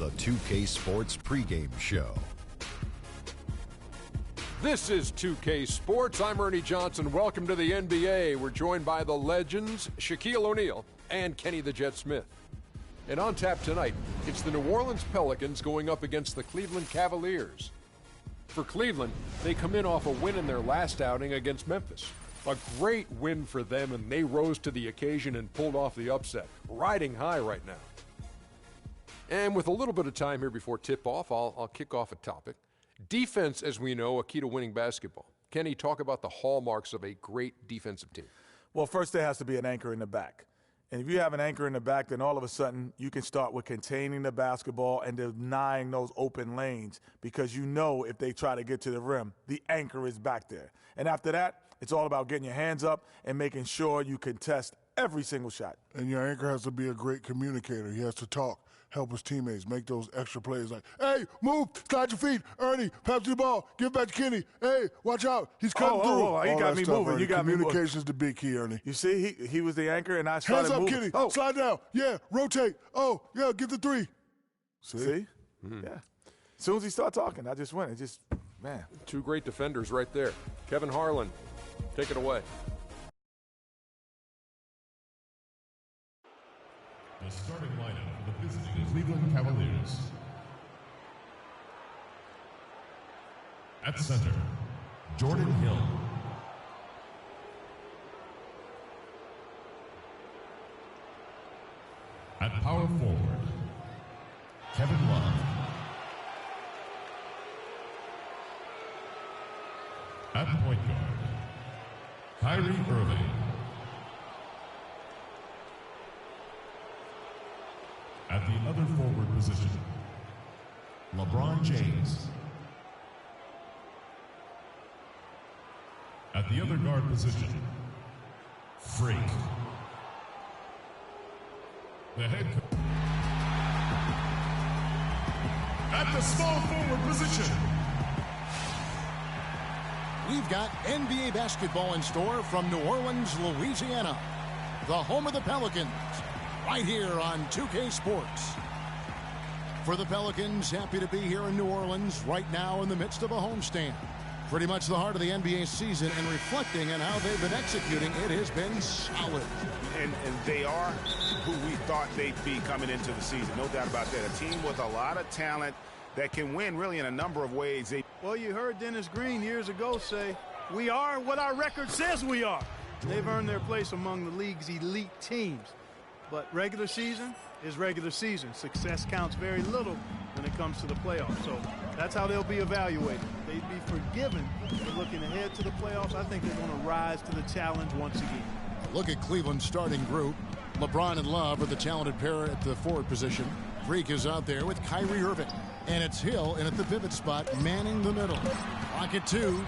the 2K Sports pregame show. This is 2K Sports. I'm Ernie Johnson. Welcome to the NBA. We're joined by the legends, Shaquille O'Neal and Kenny the Jet Smith. And on tap tonight, it's the New Orleans Pelicans going up against the Cleveland Cavaliers. For Cleveland, they come in off a win in their last outing against Memphis. A great win for them, and they rose to the occasion and pulled off the upset. Riding high right now. And with a little bit of time here before tip-off, I'll kick off a topic. Defense, as we know, a key to winning basketball. Kenny, talk about the hallmarks of a great defensive team. Well, first there has to be an anchor in the back. And if you have an anchor in the back, then all of a sudden you can start with containing the basketball and denying those open lanes, because you know if they try to get to the rim, the anchor is back there. And after that, it's all about getting your hands up and making sure you contest every single shot. And your anchor has to be a great communicator. He has to talk, help his teammates, make those extra plays like, hey, move, slide your feet, Ernie, pass the ball, give it back to Kenny, hey, watch out, he's cutting through. You got me moving. Ernie. You got me moving. Communication's the big key, Ernie. You see, he was the anchor, and I started moving. moving. Hands up, Kenny, slide down, yeah, rotate, oh, yeah, get the three. See? Yeah. As soon as he started talking, I just went. It just, man. Two great defenders right there. Kevin Harlan, take it away. The starting lineup for the visiting Cleveland Cavaliers. At center, Jordan Hill. At power forward, Kevin Love. At point guard, Kyrie Irving. At the other forward position, LeBron James. At the other guard position, Freak. The head coach. At the small forward position. We've got NBA basketball in store from New Orleans, Louisiana, the home of the Pelicans. Right here on 2K Sports. For the Pelicans, happy to be here in New Orleans right now in the midst of a homestand. Pretty much the heart of the NBA season, and reflecting on how they've been executing, it has been solid. And they are who we thought they'd be coming into the season. No doubt about that. A team with a lot of talent that can win really in a number of ways. Well, you heard Dennis Green years ago say, we are what our record says we are. They've earned their place among the league's elite teams. But regular season is regular season. Success counts very little when it comes to the playoffs. So that's how they'll be evaluated. They'd be forgiven for looking ahead to the playoffs. I think they're going to rise to the challenge once again. Look at Cleveland's starting group. LeBron and Love are the talented pair at the forward position. Freak is out there with Kyrie Irving. And it's Hill in at the pivot spot, manning the middle. Rocket 2.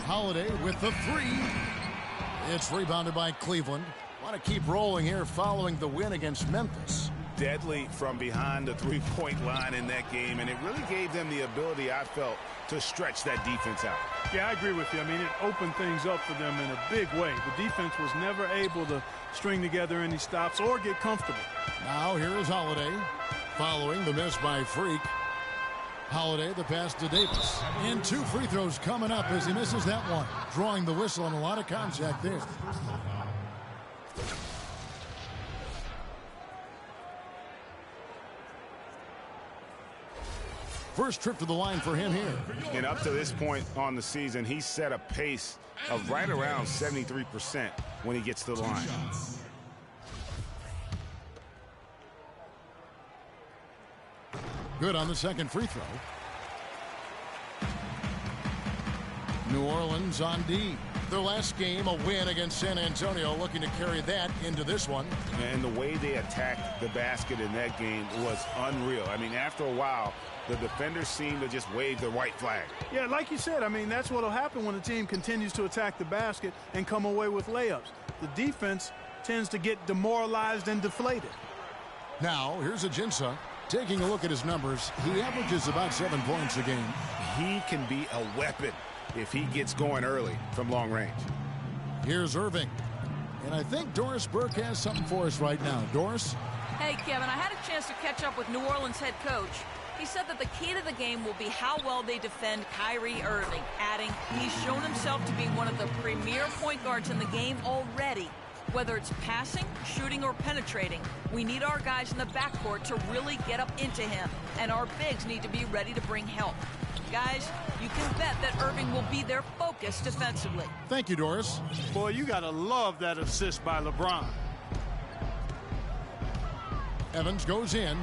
Holiday with the 3. It's rebounded by Cleveland. Want to keep rolling here following the win against Memphis. Deadly from behind the three-point line in that game, and it really gave them the ability, I felt, to stretch that defense out. Yeah, I agree with you. I mean, it opened things up for them in a big way. The defense was never able to string together any stops or get comfortable. Now here is Holiday following the miss by Freak. Holiday, the pass to Davis. And 2 free throws coming up as he misses that one. Drawing the whistle and a lot of contact there. First trip to the line for him here. And up to this point on the season, he's set a pace of right around 73% when he gets to the line. Good on the second free throw. New Orleans on D. Their last game, a win against San Antonio, looking to carry that into this one. And the way they attacked the basket in that game was unreal. I mean, after a while, the defenders seemed to just wave the white flag. Yeah, like you said, I mean, that's what will happen when a team continues to attack the basket and come away with layups. The defense tends to get demoralized and deflated. Now, here's Ajinça. Taking a look at his numbers, he averages about 7 points a game. He can be a weapon if he gets going early from long range. Here's Irving. And I think Doris Burke has something for us right now. Doris? Hey, Kevin, I had a chance to catch up with New Orleans head coach. He said that the key to the game will be how well they defend Kyrie Irving, adding, he's shown himself to be one of the premier point guards in the game already. Whether it's passing, shooting, or penetrating, we need our guys in the backcourt to really get up into him, and our bigs need to be ready to bring help. Guys, you can bet that Irving will be their focus defensively. Thank you, Doris. Boy, you got to love that assist by LeBron. Evans goes in,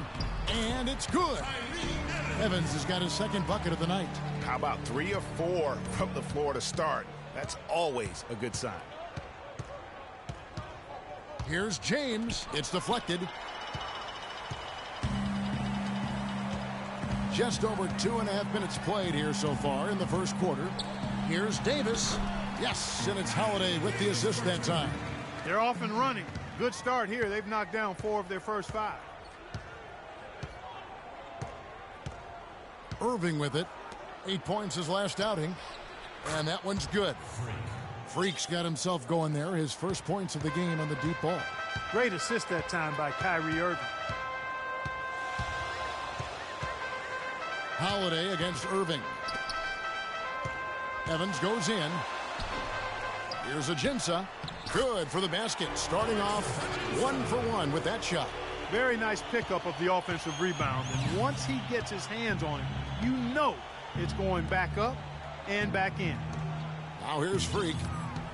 and it's good. Evans has got his second bucket of the night. How about 3 or 4 from the floor to start? That's always a good sign. Here's James. It's deflected. Just over 2.5 minutes played here so far in the first quarter. Here's Davis. Yes, and it's Holiday with the assist that time. They're off and running. Good start here. They've knocked down 4 of their first 5. Irving with it. 8 points his last outing. And that one's good. Freak's got himself going there. His first points of the game on the deep ball. Great assist that time by Kyrie Irving. Holiday against Irving. Evans goes in. Here's Ajinça. Good for the basket. Starting off 1 for 1 with that shot. Very nice pickup of the offensive rebound. And once he gets his hands on it, you know it's going back up and back in. Now here's Freak.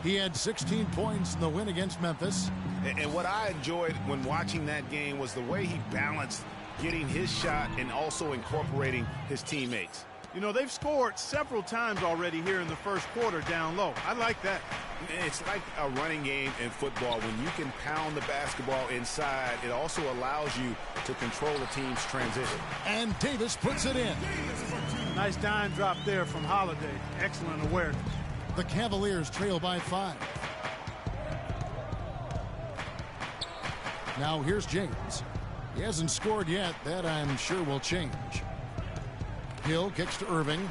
He had 16 points in the win against Memphis. And what I enjoyed when watching that game was the way he balanced getting his shot and also incorporating his teammates. You know, they've scored several times already here in the first quarter down low. I like that. It's like a running game in football. When you can pound the basketball inside, it also allows you to control the team's transition. And Davis puts it in. Nice dime drop there from Holiday. Excellent awareness. The Cavaliers trail by 5. Now here's James. He hasn't scored yet. That I'm sure will change. Hill kicks to Irving.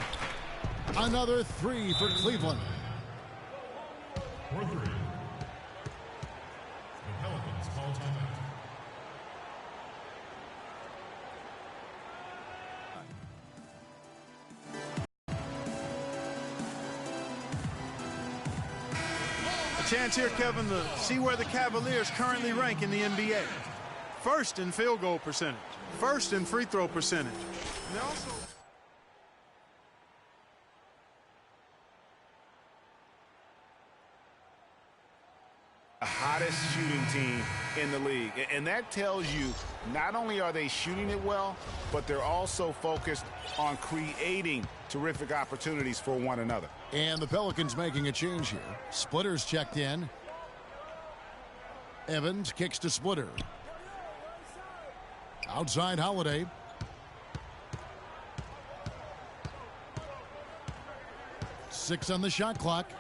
Another 3 for Cleveland. For 3. The Pelicans call timeout. A chance here, Kevin, to see where the Cavaliers currently rank in the NBA. First in field goal percentage. First in free throw percentage. They also... The hottest shooting team in the league. And that tells you not only are they shooting it well, but they're also focused on creating terrific opportunities for one another. And the Pelicans making a change here. Splitter's checked in. Evans kicks to Splitter. Outside Holiday. Six on the shot clock.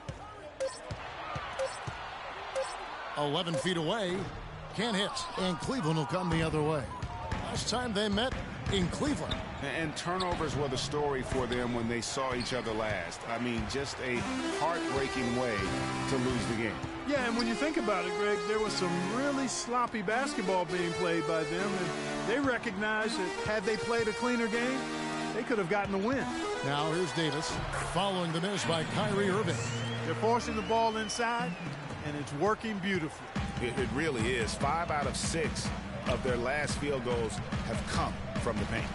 11 feet away. Can't hit. And Cleveland will come the other way. Last time they met in Cleveland. And turnovers were the story for them when they saw each other last. I mean, just a heartbreaking way to lose the game. Yeah, and when you think about it, Greg, there was some really sloppy basketball being played by them, and they recognized that had they played a cleaner game, they could have gotten a win. Now here's Davis following the miss by Kyrie Irving. They're forcing the ball inside, and it's working beautifully. It really is. 5 out of 6 of their last field goals have come from the paint.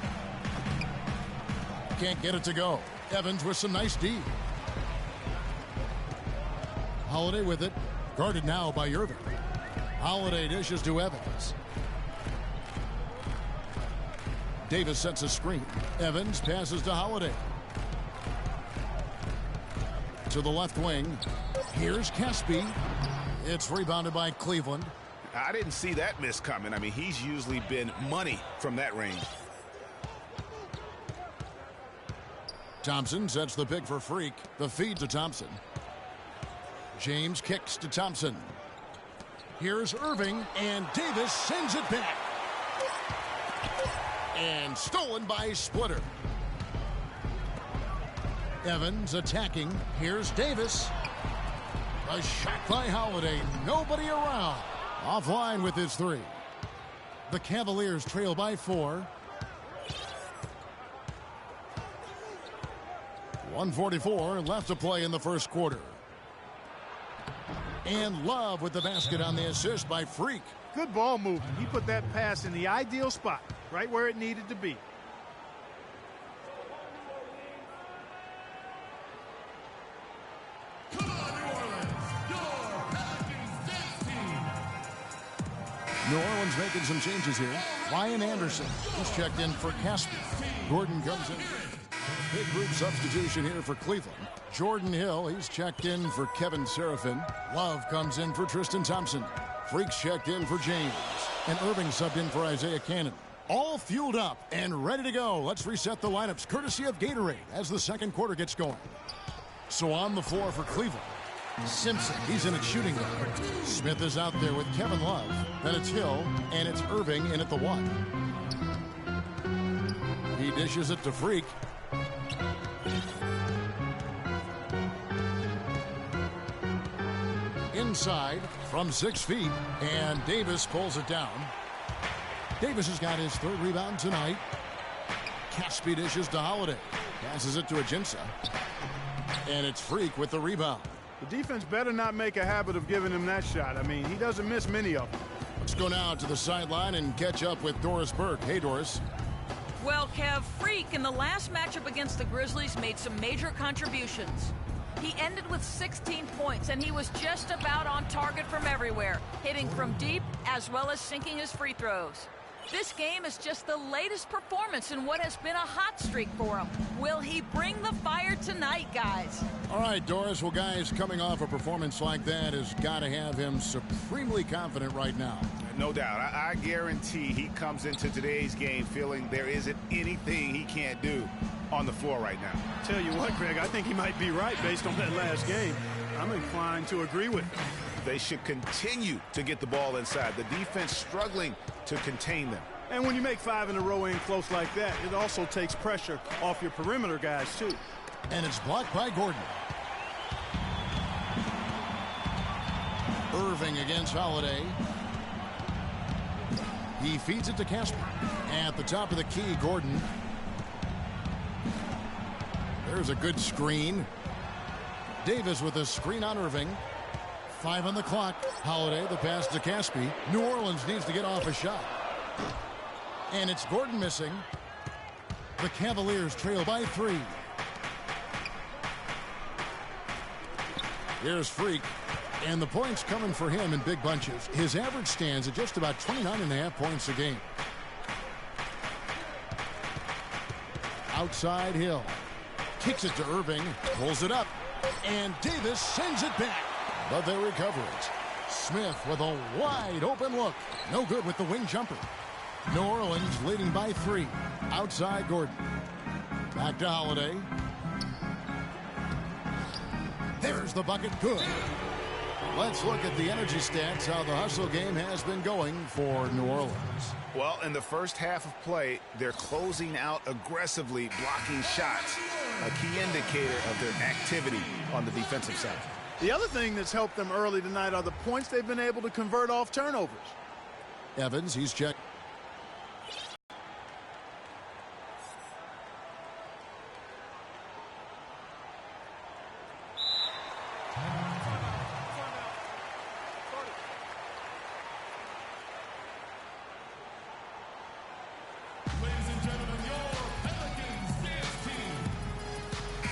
Can't get it to go. Evans with some nice D. Holiday with it. Guarded now by Irving. Holiday dishes to Evans. Davis sets a screen. Evans passes to Holiday. To the left wing. Here's Caspi. It's rebounded by Cleveland. I didn't see that miss coming. I mean, he's usually been money from that range. Thompson sets the pick for Freak. The feed to Thompson. James kicks to Thompson. Here's Irving, and Davis sends it back. And stolen by Splitter. Evans attacking. Here's Davis. A shot by Holiday. Nobody around. Offline with his 3. The Cavaliers trail by 4. 1:44 left to play in the first quarter. And Love with the basket on the assist by Freak. Good ball movement. He put that pass in the ideal spot, right where it needed to be. Come on, New Orleans, your Pelicans dance team. New Orleans making some changes here. Ryan Anderson is checked in for Caspi. Gordon comes in. Big group substitution here for Cleveland. Jordan Hill, he's checked in for Kevin Serafin. Love comes in for Tristan Thompson. Freaks checked in for James. And Irving subbed in for Isaiah Cannon. All fueled up and ready to go. Let's reset the lineups courtesy of Gatorade as the second quarter gets going. So on the floor for Cleveland, Simpson, he's in at shooting guard. Smith is out there with Kevin Love. Then it's Hill, and it's Irving in at the 1. He dishes it to Freak. Inside from 6 feet, and Davis pulls it down. Davis has got his 3rd rebound tonight. Caspi dishes to Holiday. Passes it to Ajinça. And it's Freak with the rebound. The defense better not make a habit of giving him that shot. I mean, he doesn't miss many of them. Let's go now to the sideline and catch up with Doris Burke. Hey, Doris. Well, Kev, Freak in the last matchup against the Grizzlies made some major contributions. He ended with 16 points, and he was just about on target from everywhere, hitting from deep as well as sinking his free throws. This game is just the latest performance in what has been a hot streak for him. Will he bring the fire tonight, guys? All right, Doris. Well, guys, coming off a performance like that has got to have him supremely confident right now. No doubt. I guarantee he comes into today's game feeling there isn't anything he can't do on the floor right now. Tell you what, Greg, I think he might be right based on that last game. I'm inclined to agree with him. They should continue to get the ball inside. The defense struggling to contain them. And when you make 5 in a row in close like that, it also takes pressure off your perimeter guys, too. And it's blocked by Gordon. Irving against Holiday. He feeds it to Casper. At the top of the key, Gordon. There's a good screen. Davis with a screen on Irving. 5 on the clock. Holiday, the pass to Caspi. New Orleans needs to get off a shot. And it's Gordon missing. The Cavaliers trail by 3. Here's Freak. And the points coming for him in big bunches. His average stands at just about 29.5 points a game. Outside Hill. Kicks it to Irving. Pulls it up. And Davis sends it back. But they recover it. Smith with a wide open look. No good with the wing jumper. New Orleans leading by 3. Outside Gordon. Back to Holiday. There's the bucket. Good. Let's look at the energy stats, how the hustle game has been going for New Orleans. Well, in the first half of play, they're closing out aggressively, blocking shots. A key indicator of their activity on the defensive side. The other thing that's helped them early tonight are the points they've been able to convert off turnovers. Evans, he's checked.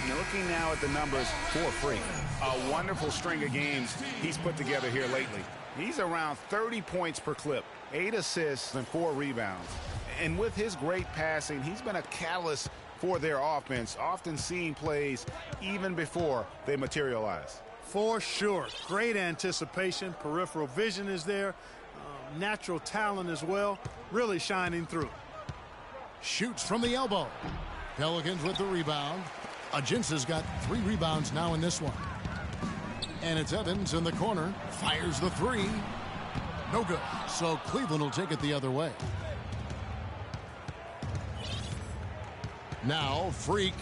Looking now at the numbers for Freak. A wonderful string of games he's put together here lately. He's around 30 points per clip, 8 assists and 4 rebounds. And with his great passing, he's been a catalyst for their offense, often seeing plays even before they materialize. For sure. Great anticipation. Peripheral vision is there. Natural talent as well. Really shining through. Shoots from the elbow. Pelicans with the rebound. Ajinça's got 3 rebounds now in this one. And it's Evans in the corner. Fires the 3. No good. So Cleveland will take it the other way. Now Freak.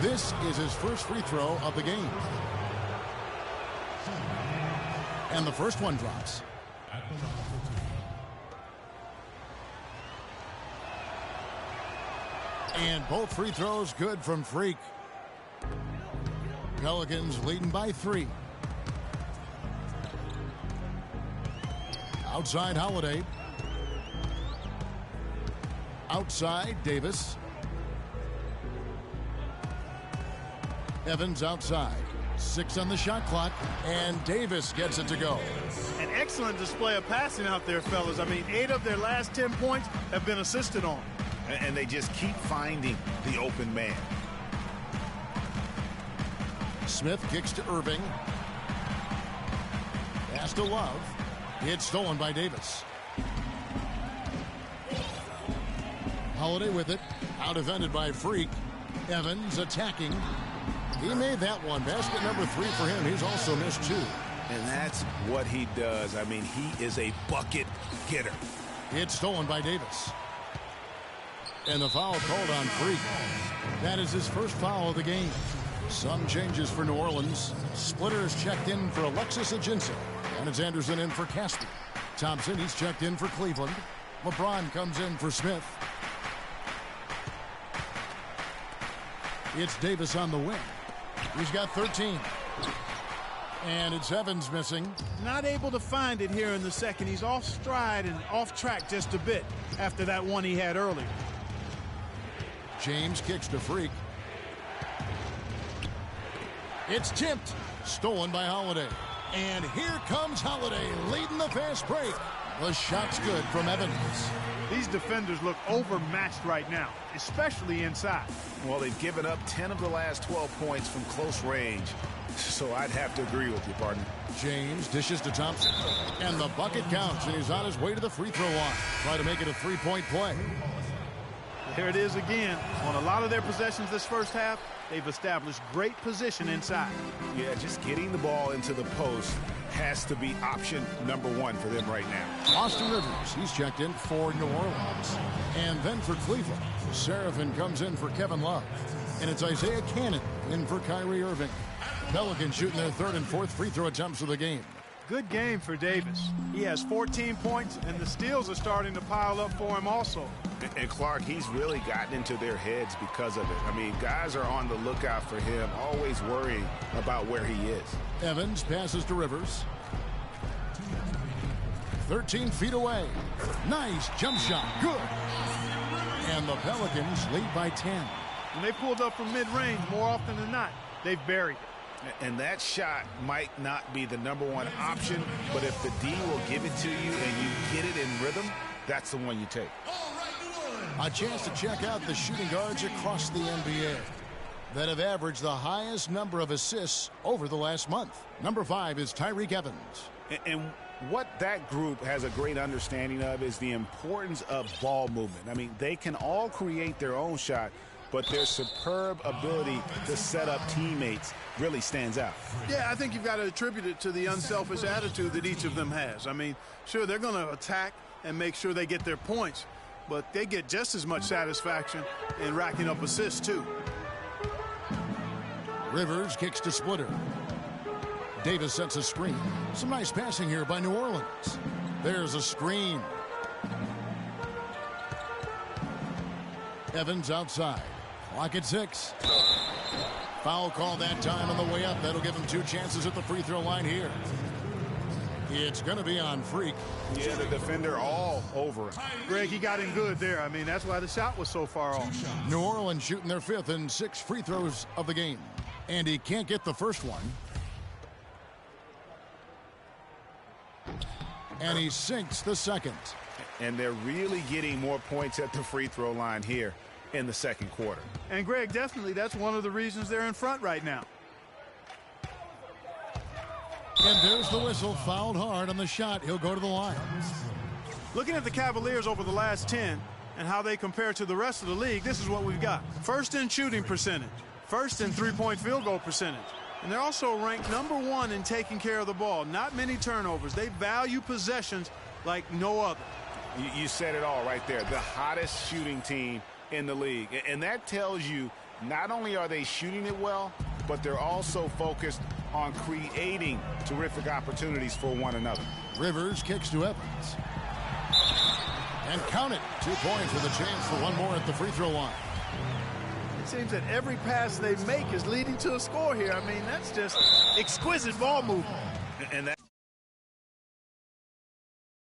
This is his first free throw of the game. And the first one drops. At the line for two. And both free throws good from Freak. Pelicans leading by 3. Outside Holiday. Outside Davis. Evans outside. 6 on the shot clock, and Davis gets it to go. An excellent display of passing out there, fellas. I mean, 8 of their last 10 points have been assisted on. And they just keep finding the open man. Smith kicks to Irving. Pass to Love. It's stolen by Davis. Holiday with it. Out defended by Freak. Evans attacking. He made that one. Basket number 3 for him. He's also missed 2. And that's what he does. I mean, he is a bucket getter. It's stolen by Davis. And the foul called on Freak. That is his first foul of the game. Some changes for New Orleans. Splitters checked in for Alexis Ajinça. And it's Anderson in for Caspi. Thompson, he's checked in for Cleveland. LeBron comes in for Smith. It's Davis on the wing. He's got 13. And it's Evans missing. Not able to find it here in the second. He's off stride and off track just a bit after that one he had earlier. James kicks to Freak. It's tipped. Stolen by Holiday. And here comes Holiday leading the fast break. The shot's good from Evans. These defenders look overmatched right now, especially inside. Well, they've given up 10 of the last 12 points from close range. So I'd have to agree with you, partner. James dishes to Thompson. And the bucket counts, and he's on his way to the free throw line. Try to make it a 3-point play. Here it is again. On a lot of their possessions this first half, they've established great position inside. Yeah, just getting the ball into the post has to be option number 1 for them right now. Austin Rivers, he's checked in for New Orleans. And then for Cleveland, Seraphin comes in for Kevin Love. And it's Isaiah Cannon in for Kyrie Irving. Pelicans shooting their 3rd and 4th free throw attempts of the game. Good game for Davis. He has 14 points, and the steals are starting to pile up for him also. And Clark, he's really gotten into their heads because of it. I mean, guys are on the lookout for him, always worrying about where he is. Evans passes to Rivers. 13 feet away. Nice jump shot. Good. And the Pelicans lead by 10. When they pulled up from mid-range, more often than not, they've buried it. And that shot might not be the number 1 option, but if the D will give it to you and you get it in rhythm, that's the one you take. A chance to check out the shooting guards across the NBA that have averaged the highest number of assists over the last month. Number 5 is Tyreke Evans. And what that group has a great understanding of is the importance of ball movement. I mean, they can all create their own shot, but their superb ability to set up teammates really stands out. Yeah, I think you've got to attribute it to the unselfish attitude that each of them has. I mean, sure, they're going to attack and make sure they get their points, but they get just as much satisfaction in racking up assists, too. Rivers kicks to Splitter. Davis sets a screen. Some nice passing here by New Orleans. There's a screen. Evans outside. Clock at 6. Foul call that time on the way up. That'll give him 2 chances at the free throw line here. It's going to be on Freak. Yeah, the defender all over him. Greg, he got him good there. I mean, that's why the shot was so far off. New Orleans shooting their 5th and 6th free throws of the game. And he can't get the first one. And he sinks the second. And they're really getting more points at the free throw line here in the second quarter. And, Greg, definitely that's one of the reasons they're in front right now. And there's the whistle. Fouled hard on the shot. He'll go to the line. Looking at the Cavaliers over the last 10 and how they compare to the rest of the league, this is what we've got. 1st in shooting percentage. 1st in three-point field goal percentage. And they're also ranked number 1 in taking care of the ball. Not many turnovers. They value possessions like no other. You said it all right there. The hottest shooting team in the league. And that tells you not only are they shooting it well, but they're also focused on creating terrific opportunities for one another. Rivers kicks to Evans. And count it. 2 points with a chance for one more at the free throw line. It seems that every pass they make is leading to a score here. I mean, that's just exquisite ball movement. And that